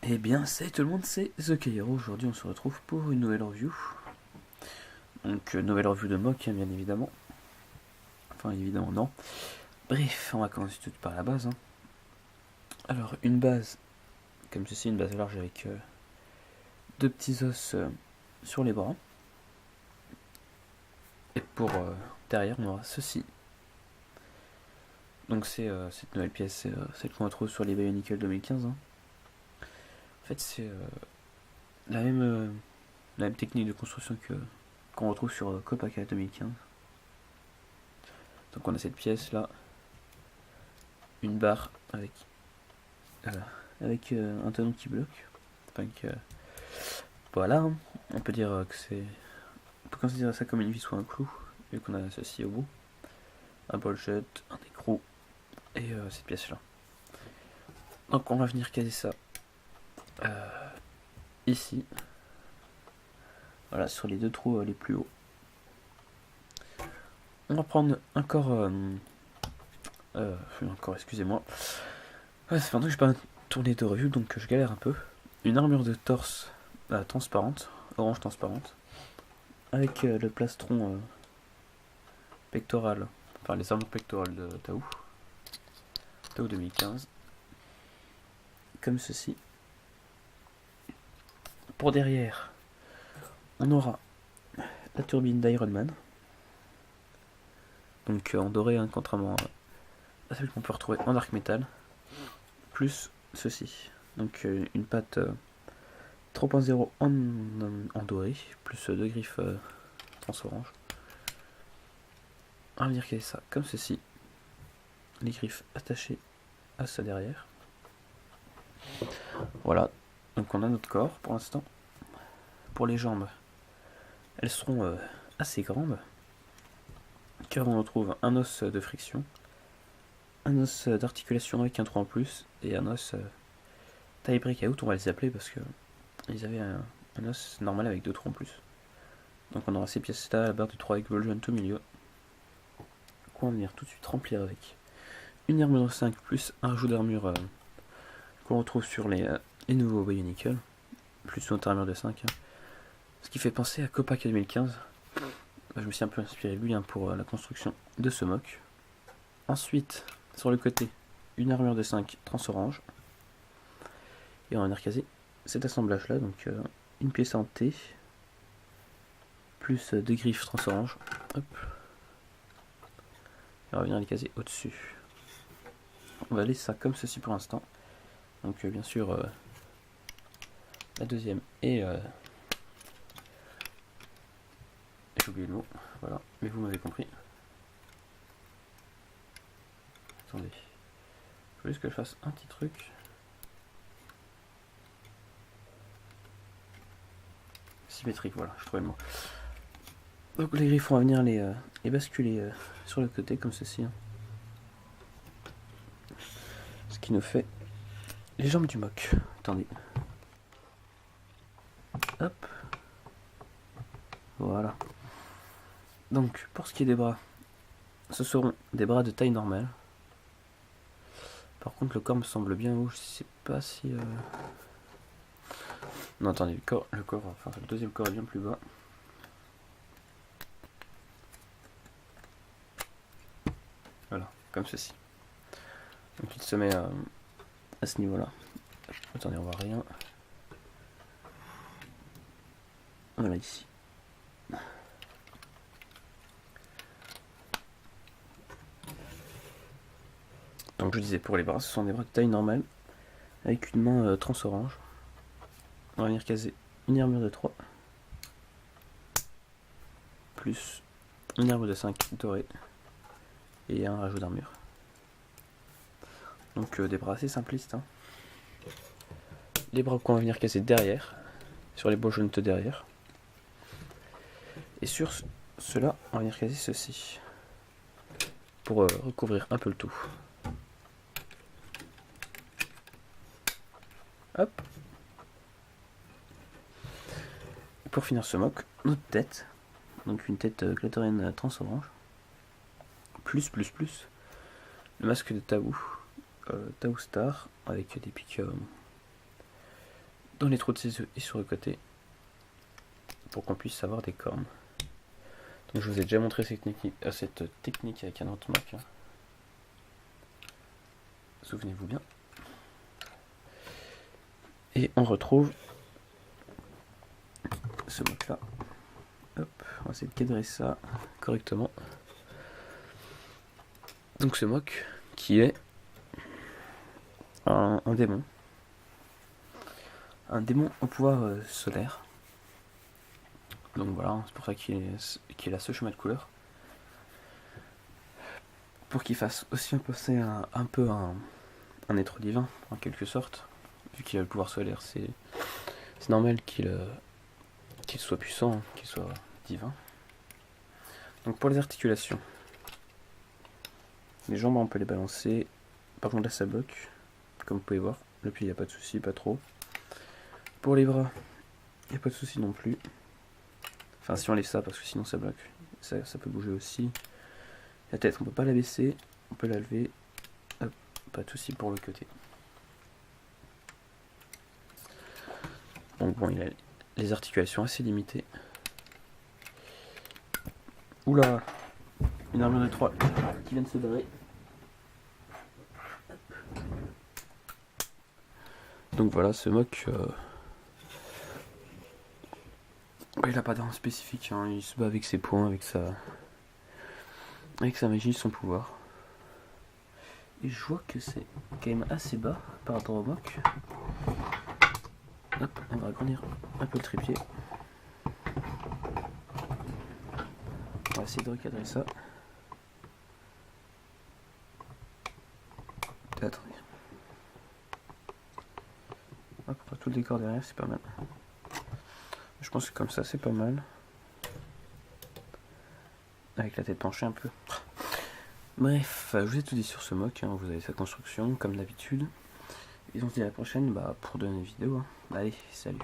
Eh bien, salut tout le monde, c'est The Kairo. Aujourd'hui, on se retrouve pour une nouvelle review. Donc, nouvelle review de mock, hein, bien évidemment. Enfin, évidemment, non. Bref, on va commencer tout par la base. Alors, une base, comme ceci, une base large avec deux petits os sur les bras. Et pour derrière, on aura ceci. Donc, c'est cette nouvelle pièce, c'est celle qu'on retrouve sur les Bionicle 2015. En fait, c'est la même technique de construction qu'on retrouve sur Copacabana 2015. Donc on a cette pièce là, une barre avec un talon qui bloque. Donc voilà, hein. On peut dire que c'est, on peut considérer ça comme une vis ou un clou, vu qu'on a ceci au bout, un ball jet, un écrou et cette pièce là. Donc on va venir caser ça ici, voilà, sur les deux trous les plus hauts. On va prendre encore, excusez-moi, ça fait longtemps que je n'ai pas tourné de review, donc je galère un peu. Une armure de torse transparente, orange transparente, avec le plastron pectoral, enfin les armures pectorales de Tao 2015, comme ceci. Pour derrière, on aura la turbine d'Iron Man, donc en doré, hein, contrairement à celle qu'on peut retrouver en dark metal, plus ceci, donc une patte 3.0 en doré, plus deux griffes trans orange. On va venir caler ça comme ceci, les griffes attachées à ça derrière. Voilà, donc on a notre corps pour l'instant. Pour les jambes, elles seront assez grandes, car on retrouve un os de friction, un os d'articulation avec un trou en plus, et un os taille breakout, on va les appeler parce que ils avaient un os normal avec deux trous en plus. Donc on aura ces pièces-là, la barre de 3 avec Volgent au milieu, qu'on va venir tout de suite remplir avec une armure de 5 plus un joue d'armure qu'on retrouve sur les nouveaux Bionicle, plus notre armure de 5. Ce qui fait penser à Copac 2015. Je me suis un peu inspiré de lui pour la construction de ce mock. Ensuite, sur le côté, une armure de 5 trans-orange. Et on va venir caser cet assemblage là, donc une pièce en T, plus deux griffes trans-orange. Hop. Et on va venir les caser au-dessus. On va laisser ça comme ceci pour l'instant. Donc bien sûr, la deuxième et j'ai oublié le mot, voilà, mais vous m'avez compris. Attendez, il faut juste que je fasse un petit truc. Symétrique, voilà, je trouvais le mot. Donc les griffes, on va venir les basculer sur le côté comme ceci. Hein. Ce qui nous fait les jambes du mock. Attendez. Hop. Voilà. Donc pour ce qui est des bras, ce seront des bras de taille normale. Par contre le corps me semble bien haut, je sais pas si... Non attendez, le deuxième corps est bien plus bas. Voilà, comme ceci. Donc il se met à ce niveau là. Attendez, on voit rien. Voilà ici. Donc je disais, pour les bras, ce sont des bras de taille normale, avec une main trans-orange. On va venir caser une armure de 3, plus une armure de 5 dorée, et un rajout d'armure. Donc des bras assez simplistes. Hein. Les bras qu'on va venir caser derrière, sur les beaux jaunes derrière. Et sur cela, on va venir caser ceci, pour recouvrir un peu le tout. Hop. Pour finir ce mock, notre tête, donc une tête Glatorienne trans-orange, plus le masque de Tao, Tao Star, avec des pics dans les trous de ses œufs et sur le côté pour qu'on puisse avoir des cornes. Donc je vous ai déjà montré cette technique avec un autre mock. Souvenez-vous bien. Et on retrouve ce mock là. Hop, on va essayer de cadrer ça correctement. Donc ce mock qui est un démon. Un démon au pouvoir solaire. Donc voilà, c'est pour ça qu'il a ce chemin de couleur. Pour qu'il fasse aussi penser un peu un être divin, en quelque sorte. Vu qu'il a le pouvoir solaire, c'est normal qu'il soit puissant, qu'il soit divin. Donc pour les articulations, les jambes on peut les balancer. Par contre là ça bloque, comme vous pouvez voir. Le pied il n'y a pas de souci, pas trop. Pour les bras, il n'y a pas de souci non plus. Enfin si on lève ça parce que sinon ça bloque. Ça peut bouger aussi. La tête on peut pas la baisser, on peut la lever. Hop, pas de souci pour le côté. Donc bon, il a les articulations assez limitées. Oula, une armure de 3 qui vient de se barrer. Donc voilà, ce mock, il a pas d'arme spécifique, hein. Il se bat avec ses points, avec sa magie, son pouvoir. Et je vois que c'est quand même assez bas par rapport au mock. Hop, on va agrandir un peu le trépied. On va essayer de recadrer ça. Peut-être. Hop, on a tout le décor derrière, c'est pas mal. Je pense que comme ça, c'est pas mal. Avec la tête penchée un peu. Bref, je vous ai tout dit sur ce mock, hein. Vous avez sa construction, comme d'habitude. Et on se dit à la prochaine pour de nouvelles vidéos. Allez, salut.